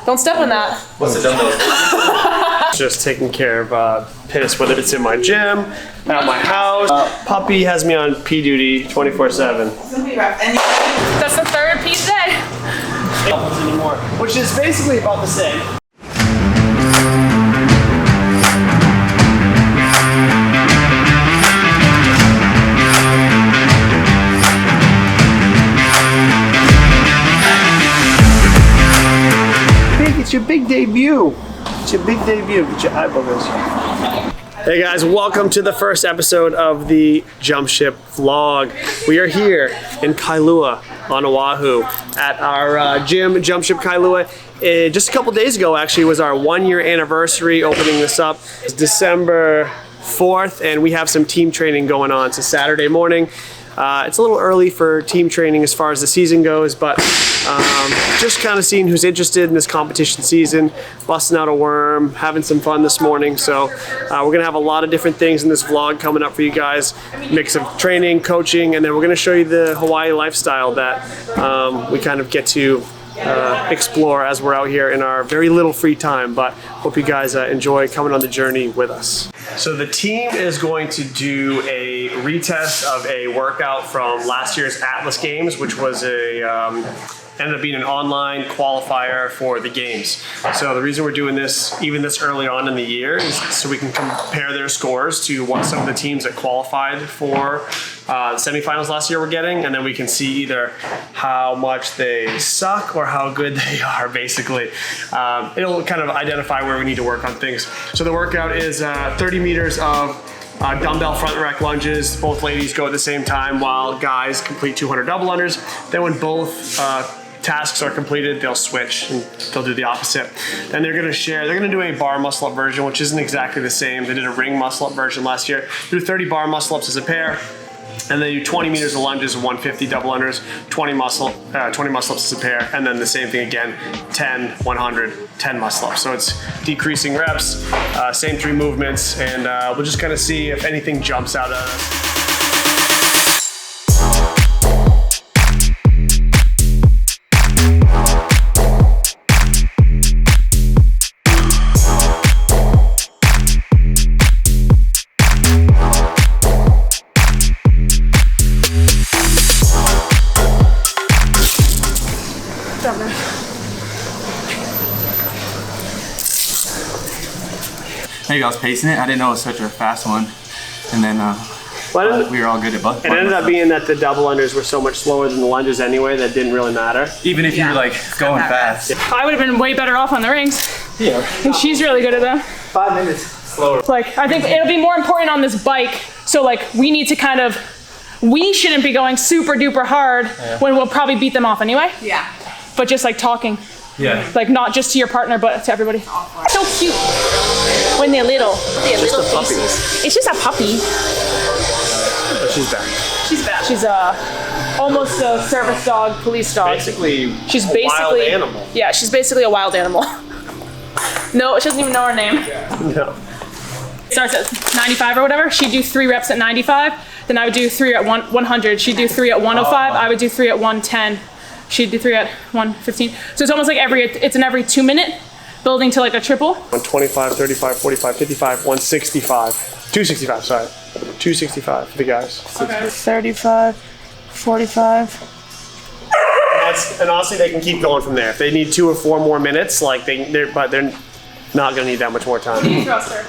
Don't step on that. What's the dumbbell? Just taking care of piss, whether it's in my gym, at my house. Puppy has me on P duty 24/7. That's the third piece today. Anymore, which is basically about the same. It's your big debut. It's your big debut. Get your eyeballs. Hey guys, welcome to the first episode of the Jump Ship vlog. We are here in Kailua on Oahu at our gym, Jump Ship Kailua. Just a couple days ago, actually, was our 1 year anniversary opening this up. It's December 4th, and we have some team training going on. It's a Saturday morning. It's a little early for team training as far as the season goes, but just kind of seeing who's interested in this competition season, busting out a worm, having some fun this morning. So we're gonna have a lot of different things in this vlog coming up for you guys. Mix of training, coaching, and then we're gonna show you the Hawaii lifestyle that we kind of get to explore as we're out here in our very little free time, but hope you guys enjoy coming on the journey with us. So the team is going to do a retest of a workout from last year's Atlas Games, which was ended up being an online qualifier for the games. So the reason we're doing this even this early on in the year is so we can compare their scores to what some of the teams that qualified for the semifinals last year were getting, and then we can see either how much they suck or how good they are, basically. It'll kind of identify where we need to work on things. So the workout is 30 meters of dumbbell front rack lunges. Both ladies go at the same time while guys complete 200 double unders. Then when both tasks are completed, they'll switch and they'll do the opposite. Then they're gonna do a bar muscle up version, which isn't exactly the same. They did a ring muscle up version last year. Do 30 bar muscle ups as a pair. And then you 20 meters of lunges and 150 double unders, 20 muscle ups as a pair, and then the same thing again, 10, 100, 10 muscle ups. So it's decreasing reps, same three movements, and we'll just kind of see if anything jumps out at us. Maybe I was pacing it. I didn't know it was such a fast one. And then we were all good at both. It ended up being that the double unders were so much slower than the lunges anyway that didn't really matter. Even if you were like going fast. I would have been way better off on the rings. Yeah. And she's really good at them. 5 minutes slower. Like, I think it'll be more important on this bike. So like, we need to we shouldn't be going super duper hard when we'll probably beat them off anyway. Yeah. But just like talking. Yeah. Like not just to your partner, but to everybody. So cute. When they're little. They're little faces. It's just a puppy. But she's back. She's back. She's almost a service dog, police dog. She's basically a wild animal. Yeah, she's basically a wild animal. No, she doesn't even know her name. No. It starts at 95 or whatever. She'd do 3 reps at 95. Then I would do 3 at 100. She'd do 3 at 105. I would do 3 at 110. She'd do 3 at 115. So it's almost like it's an every 2 minute building to like a triple. 125, 35, 45, 55, 165. 265, sorry. 265 for the guys. Okay. 35, 45. And honestly, they can keep going from there. If they need 2 or 4 more minutes, like they're not gonna need that much more time. Thruster.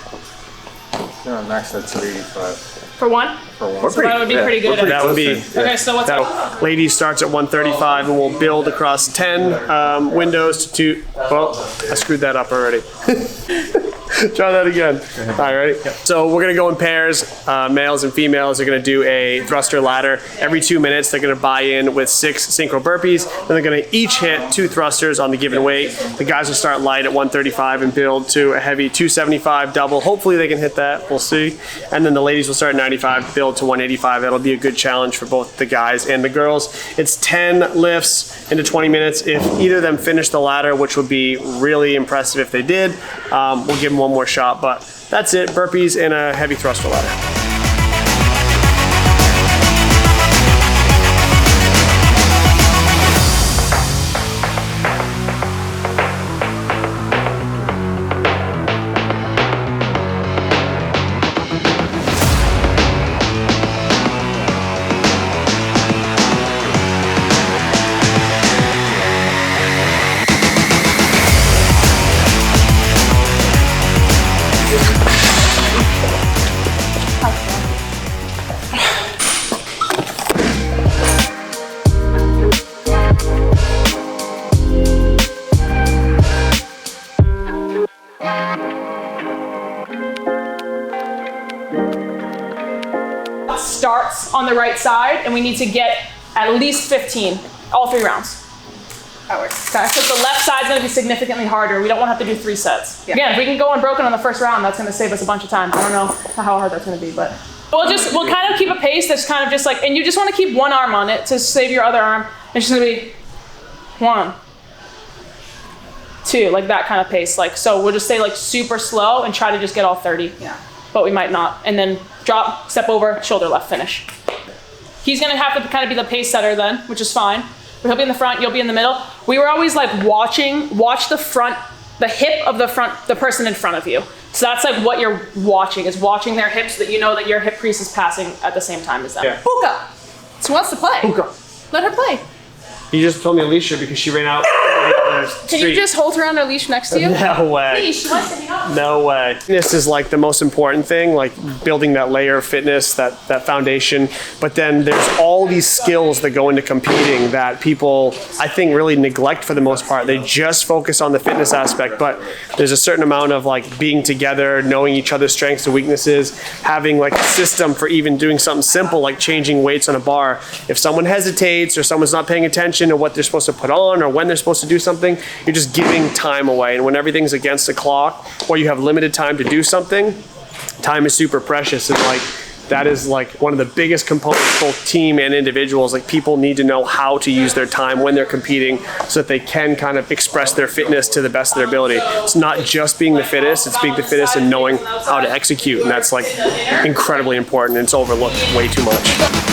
Yeah, max at 285. For one? For one. So that would be pretty good. That would be. Okay, so what's up? Ladies starts at 135 and we'll build across 10 windows to 2. Well, I screwed that up already. Try that again. All right, ready? Yep. So we're gonna go in pairs. Males and females are gonna do a thruster ladder. Every 2 minutes, they're gonna buy in with 6 synchro burpees. Then they're gonna each hit 2 thrusters on the given weight. The guys will start light at 135 and build to a heavy 275 double. Hopefully they can hit that, we'll see. And then the ladies will start at 95, build to 185. That'll be a good challenge for both the guys and the girls. It's 10 lifts into 20 minutes. If either of them finish the ladder, which would be really impressive if they did, we'll give them one more shot, but that's it. Burpees and a heavy thruster ladder. reps on the right side, and we need to get at least 15, all 3 rounds. That works. Okay, so the left side's gonna be significantly harder. We don't wanna have to do 3 sets. Yeah. Again, if we can go unbroken on the first round, that's gonna save us a bunch of time. I don't know how hard that's gonna be, but we'll kind of keep a pace that's kind of just like, and you just wanna keep one arm on it to save your other arm. It's just gonna be 1, 2, like that kind of pace. Like, so we'll just stay like super slow and try to just get all 30. Yeah. But we might not. And then drop, step over, shoulder left, finish. He's gonna have to kind of be the pace setter then, which is fine. But he'll be in the front, you'll be in the middle. We were always like watch the front, the hip of the person in front of you. So that's like what you're watching, is watching their hips so that you know that your hip crease is passing at the same time as them. Yeah. Hookah. She wants to play. Hookah. Let her play. You just told me Alicia because she ran out. Can you just hold her on her leash next to you? No way. Leash, she wants to hang out. No way. This is like the most important thing, like building that layer of fitness, that foundation. But then there's all these skills that go into competing that people, I think, really neglect for the most part. They just focus on the fitness aspect, but there's a certain amount of like being together, knowing each other's strengths and weaknesses, having like a system for even doing something simple like changing weights on a bar. If someone hesitates or someone's not paying attention to what they're supposed to put on or when they're supposed to do something, you're just giving time away. And when everything's against the clock or you have limited time to do something, time is super precious. And like that is like one of the biggest components, both team and individuals. Like people need to know how to use their time when they're competing so that they can kind of express their fitness to the best of their ability. It's not just being the fittest, it's being the fittest and knowing how to execute. And that's like incredibly important and it's overlooked way too much.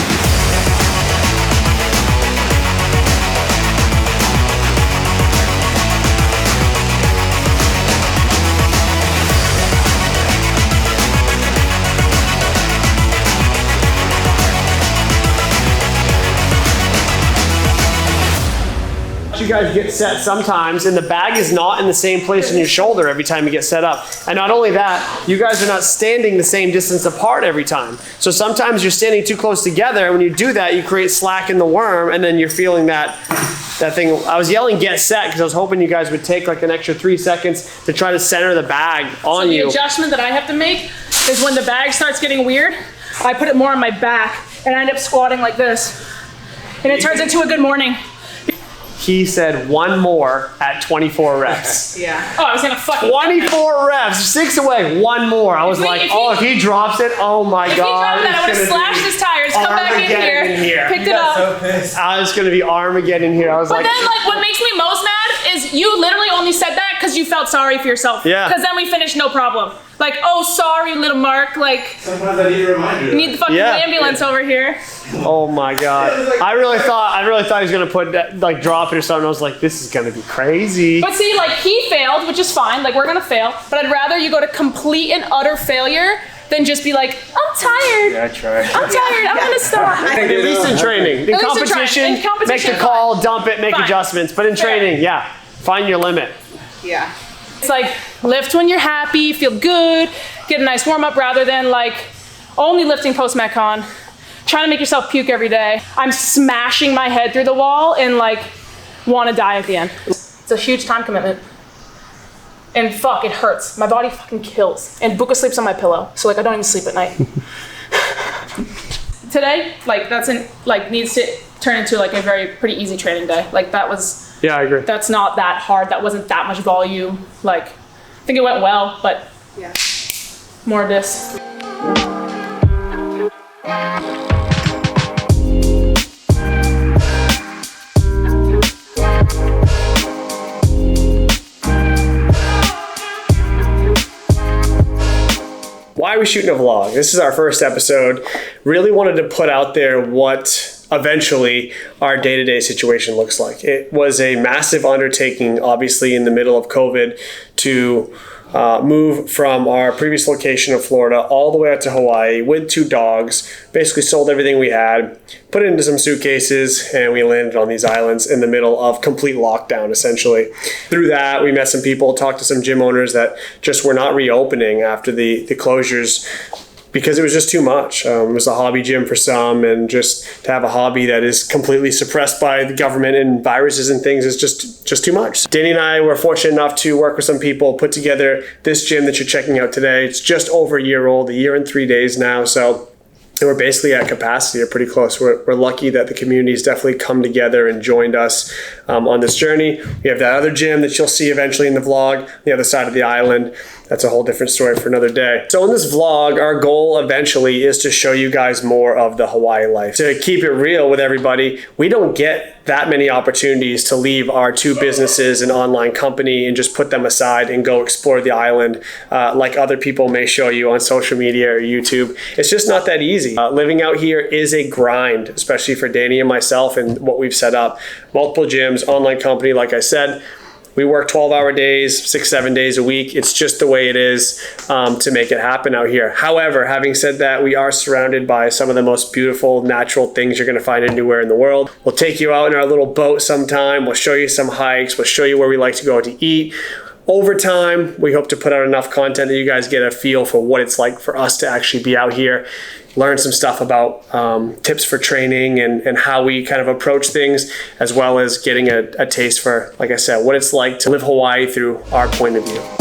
You guys get set sometimes and the bag is not in the same place in your shoulder every time you get set up. And not only that, you guys are not standing the same distance apart every time. So sometimes you're standing too close together, and when you do that, you create slack in the worm, and then you're feeling that thing. I was yelling get set because I was hoping you guys would take like an extra 3 seconds to try to center the bag on you. The adjustment that I have to make is when the bag starts getting weird, I put it more on my back and I end up squatting like this. And it turns into a good morning. He said 1 more at 24 reps. Yeah. Oh, I was gonna fucking 24 reps, 6 away, 1 more. I was like, if he drops it, oh my God. If he dropped that, I would have slashed his tires, come back in here, picked it up. So pissed. I was gonna be Armageddon here. I was But then, like, what makes me most mad is you literally only said that because you felt sorry for yourself. Yeah. Because then we finished no problem. Like, oh, sorry, little Mark. Like, Sometimes I need a reminder. you need the fucking ambulance over here. Oh my God. I really thought he was gonna put that, like drop it or something. I was like, this is gonna be crazy. But see, like, he failed, which is fine. Like, we're gonna fail. But I'd rather you go to complete and utter failure than just be like, I'm tired. Yeah, I try. I'm tired. I'm gonna stop. At least in training. In At least in competition, make the call, dump it, make Fine. adjustments. But in training, yeah, find your limit. Yeah. It's like lift when you're happy, feel good, get a nice warm up rather than like only lifting post Metcon, trying to make yourself puke every day. I'm smashing my head through the wall and like want to die at the end. It's a huge time commitment. And fuck, it hurts. My body fucking kills. And Buka sleeps on my pillow, so like I don't even sleep at night. Today, like needs to turn into like a pretty easy training day. Like that was. Yeah, I agree. That's not that hard. That wasn't that much volume. Like, I think it went well, but Yeah. more of this. Why are we shooting a vlog? This is our first episode. Really wanted to put out there what eventually our day-to-day situation looks like. It was a massive undertaking, obviously in the middle of COVID, to move from our previous location of Florida all the way out to Hawaii with 2 dogs, basically sold everything we had, put it into some suitcases, and we landed on these islands in the middle of complete lockdown, essentially. Through that, we met some people, talked to some gym owners that just were not reopening after the closures because it was just too much. It was a hobby gym for some, and just to have a hobby that is completely suppressed by the government and viruses and things is just too much. Danny and I were fortunate enough to work with some people, put together this gym that you're checking out today. It's just over a year old, a year and 3 days now. So we're basically at capacity or pretty close. We're lucky that the community's definitely come together and joined us on this journey. We have that other gym that you'll see eventually in the vlog, on the other side of the island. That's a whole different story for another day. So in this vlog, our goal eventually is to show you guys more of the Hawaii life. To keep it real with everybody, we don't get that many opportunities to leave our 2 businesses and online company and just put them aside and go explore the island like other people may show you on social media or YouTube. It's just not that easy. Living out here is a grind, especially for Danny and myself and what we've set up. Multiple gyms, online company, like I said. We work 12-hour days, 6-7 days a week. It's just the way it is to make it happen out here. However, having said that, we are surrounded by some of the most beautiful natural things you're going to find anywhere in the world. We'll take you out in our little boat sometime. We'll show you some hikes. We'll show you where we like to go to eat. Over time, we hope to put out enough content that you guys get a feel for what it's like for us to actually be out here, learn some stuff about tips for training and how we kind of approach things, as well as getting a taste for, like I said, what it's like to live Hawaii through our point of view.